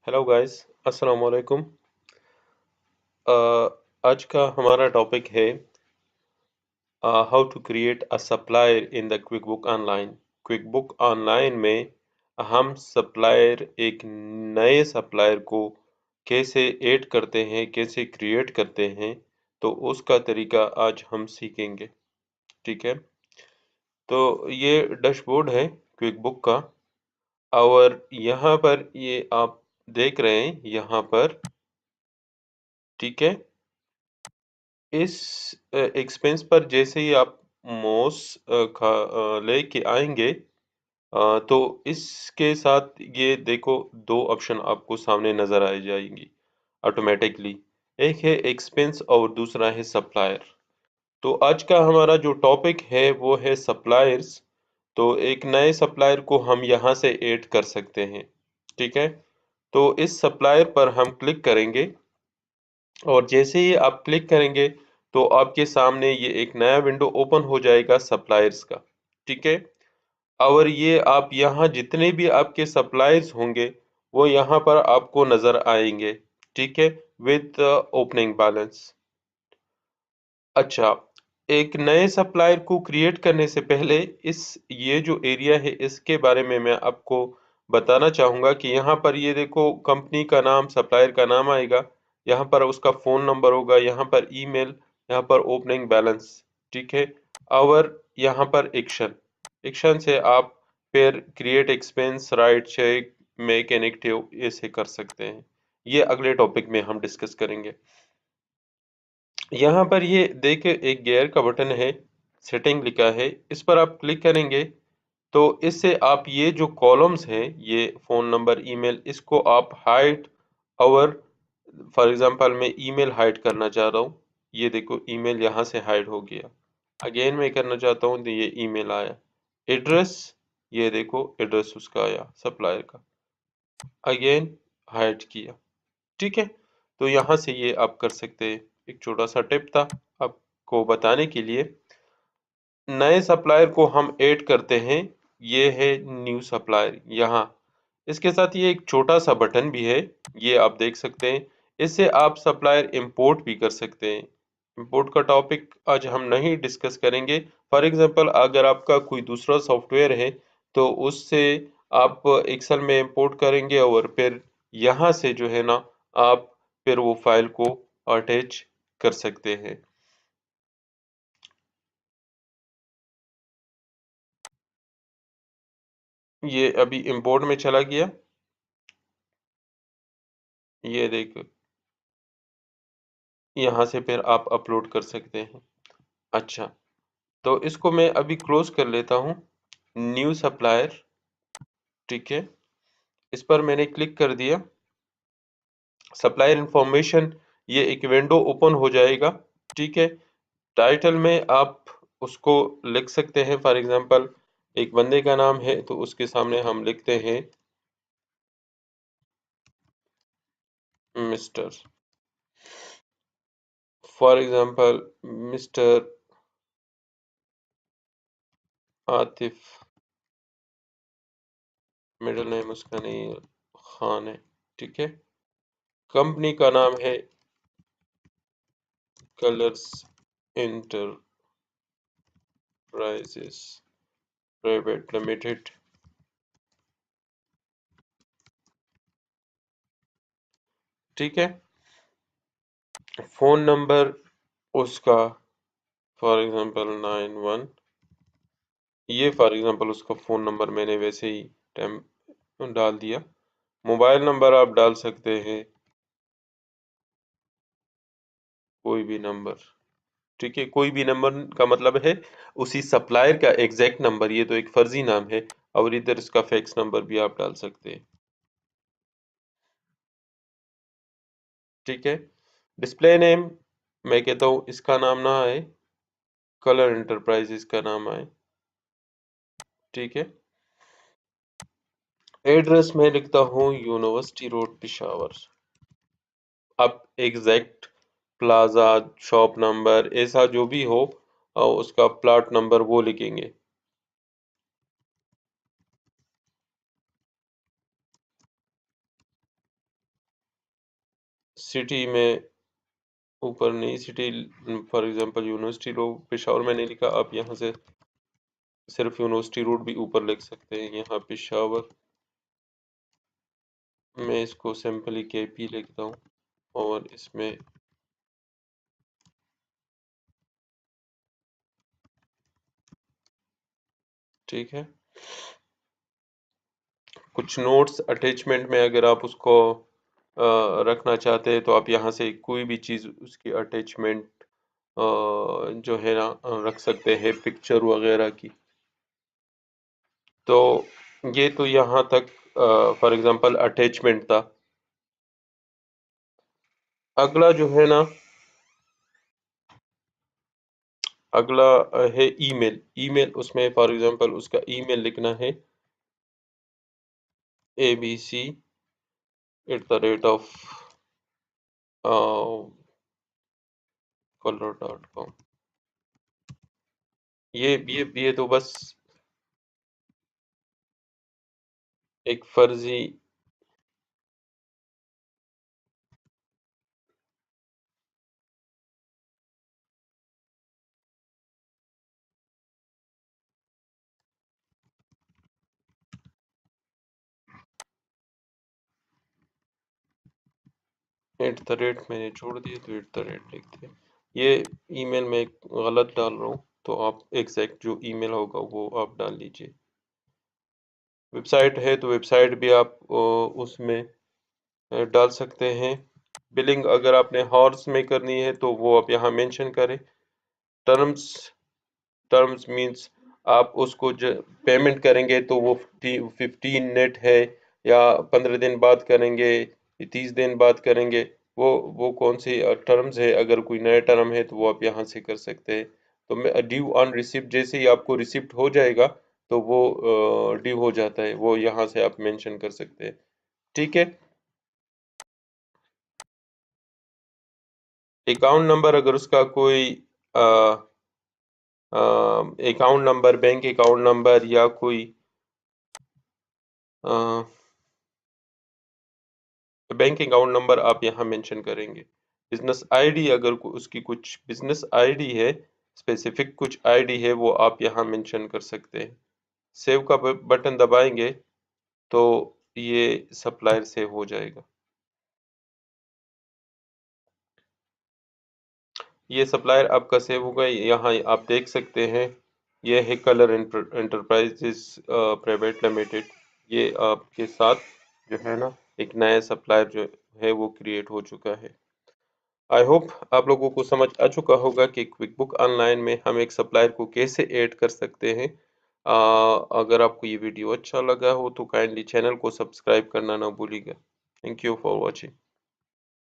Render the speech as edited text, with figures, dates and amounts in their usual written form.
Hello guys, अस्सलाम वालेकुम। आज का हमारा टॉपिक है how to create a supplier in the quick book online. Quick book online में हम सप्लायर एक नए सप्लायर को कैसे ऐड करते हैं, कैसे क्रिएट करते हैं, तो उसका तरीका आज हम सीखेंगे। ठीक है, तो ये डैशबोर्ड है क्विक बुक का और यहाँ पर ये आप देख रहे हैं यहाँ पर। ठीक है, इस एक्सपेंस पर जैसे ही आप मॉस लेके आएंगे, तो इसके साथ ये देखो दो ऑप्शन आपको सामने नजर आ जाएंगी ऑटोमेटिकली। एक है एक्सपेंस और दूसरा है सप्लायर। तो आज का हमारा जो टॉपिक है वो है सप्लायर्स। तो एक नए सप्लायर को हम यहाँ से ऐड कर सकते हैं। ठीक है, तो इस सप्लायर पर हम क्लिक करेंगे और जैसे ही आप क्लिक करेंगे तो आपके सामने ये एक नया विंडो ओपन हो जाएगा सप्लायर्स का। ठीक है, और ये आप यहाँ जितने भी आपके सप्लायर्स होंगे वो यहाँ पर आपको नजर आएंगे। ठीक है, विद ओपनिंग बैलेंस। अच्छा, एक नए सप्लायर को क्रिएट करने से पहले इस ये जो एरिया है इसके बारे में मैं आपको बताना चाहूँगा कि यहाँ पर ये देखो कंपनी का नाम, सप्लायर का नाम आएगा, यहाँ पर उसका फ़ोन नंबर होगा, यहाँ पर ईमेल, यहाँ पर ओपनिंग बैलेंस। ठीक है, और यहाँ पर एक्शन, एक्शन से आप फिर create expense, right check, make an active ऐसे कर सकते हैं। ये अगले टॉपिक में हम डिस्कस करेंगे। यहाँ पर ये देखिए एक गियर का बटन है, सेटिंग लिखा है, इस पर आप क्लिक करेंगे तो इससे आप ये जो कॉलम्स हैं, ये फ़ोन नंबर, ईमेल, इसको आप हाइड और फॉर एग्जांपल मैं ईमेल हाइड करना चाह रहा हूँ। ये देखो ईमेल यहाँ से हाइड हो गया। अगेन मैं करना चाहता हूँ तो ये ईमेल आया। एड्रेस, ये देखो एड्रेस उसका आया सप्लायर का, अगेन हाइड किया। ठीक है, तो यहाँ से ये आप कर सकते हैं। एक छोटा सा टिप था आपको बताने के लिए। नए सप्लायर को हम ऐड करते हैं, ये है न्यू सप्लायर यहाँ। इसके साथ ये एक छोटा सा बटन भी है, ये आप देख सकते हैं। इससे आप सप्लायर इंपोर्ट भी कर सकते हैं। इंपोर्ट का टॉपिक आज हम नहीं डिस्कस करेंगे। फॉर एग्जांपल अगर आपका कोई दूसरा सॉफ्टवेयर है तो उससे आप एक्सेल में इंपोर्ट करेंगे और फिर यहाँ से जो है ना आप फिर वो फाइल को अटैच कर सकते हैं। ये अभी इंपोर्ट में चला गया, ये देखो यहाँ से फिर आप अपलोड कर सकते हैं। अच्छा, तो इसको मैं अभी क्लोज कर लेता हूँ। New supplier. ठीक है, इस पर मैंने क्लिक कर दिया। सप्लायर इंफॉर्मेशन, ये एक विंडो ओपन हो जाएगा। ठीक है, टाइटल में आप उसको लिख सकते हैं। फॉर एग्जांपल एक बंदे का नाम है तो उसके सामने हम लिखते हैं mister, for example mister Atif, middle name उसका नहीं है, खान है। ठीक है, कंपनी का नाम है कलर्स इंटरप्राइजेस प्राइवेट लिमिटेड। ठीक है, फोन नंबर उसका फॉर एग्जांपल 91, ये फॉर एग्जांपल उसका फोन नंबर मैंने वैसे ही टाइम डाल दिया। मोबाइल नंबर आप डाल सकते हैं, कोई भी नंबर। ठीक है, कोई भी नंबर का मतलब है उसी सप्लायर का एग्जैक्ट नंबर, ये तो एक फर्जी नाम है। और इधर इसका फैक्स नंबर भी आप डाल सकते हैं। ठीक है, डिस्प्ले नेम मैं कहता हूँ इसका नाम ना आए, कलर एंटरप्राइजेस का नाम आए। ठीक है, एड्रेस में लिखता हूँ यूनिवर्सिटी रोड पिशावर। आप एग्जैक्ट प्लाजा, शॉप नंबर, ऐसा जो भी हो और उसका प्लॉट नंबर वो लिखेंगे। सिटी में ऊपर नहीं, city for example university road Peshawar में नहीं लिखा, आप यहाँ से सिर्फ यूनिवर्सिटी रोड भी ऊपर लिख सकते हैं। यहाँ पेशावर मैं इसको सिंपली KP लिखता हूँ और इसमें ठीक है। कुछ नोट्स अटैचमेंट में अगर आप उसको रखना चाहते हैं तो आप यहाँ से कोई भी चीज़ उसकी अटैचमेंट जो है ना रख सकते हैं, पिक्चर वगैरह की। तो ये तो यहाँ तक फॉर एग्जांपल अटैचमेंट था। अगला जो है ना, अगला है ईमेल। ईमेल उसमें फॉर एग्जांपल उसका ईमेल लिखना है abc@color.com। ये तो बस एक फर्जी मैंने छोड़ दिए तो लिखते हैं। ये ईमेल में गलत डाल रहा हूँ, तो आप एग्जैक्ट जो ईमेल होगा वो आप डाल लीजिए। वेबसाइट है तो वेबसाइट भी आप उसमें डाल सकते हैं। बिलिंग अगर आपने हॉर्स में करनी है तो वो आप यहाँ मेंशन करें। टर्म्स टर्म्स मीन्स आप उसको पेमेंट करेंगे तो वो 15 नेट है या 15 दिन बाद करेंगे, 30 दिन बाद करेंगे, वो कौन सी टर्म्स है। अगर कोई नया टर्म है तो वो आप यहाँ से कर सकते हैं। तो मैं ड्यू ऑन रिसिप्ट, जैसे ही आपको रिसिप्ट हो जाएगा तो वो ड्यू हो जाता है, वो यहाँ से आप मेंशन कर सकते हैं। ठीक है। अकाउंट नंबर अगर उसका कोई account number, bank account number या कोई बैंक अकाउंट नंबर आप यहाँ मेंशन करेंगे। बिजनेस आईडी अगर उसकी कुछ बिजनेस आईडी है, स्पेसिफिक कुछ आईडी है, वो आप यहाँ मेंशन कर सकते हैं। सेव का बटन दबाएंगे तो ये सप्लायर सेव हो जाएगा। ये सप्लायर आपका सेव होगा। यहाँ आप देख सकते हैं, ये है कलर एंटरप्राइजेस प्राइवेट लिमिटेड। ये आपके साथ जो है ना एक नया सप्लायर जो है वो क्रिएट हो चुका है। आई होप आप लोगों को समझ आ चुका होगा कि क्विक बुक ऑनलाइन में हम एक सप्लायर को कैसे ऐड कर सकते हैं। अगर आपको ये वीडियो अच्छा लगा हो तो काइंडली चैनल को सब्सक्राइब करना ना भूलिएगा। Thank you for watching.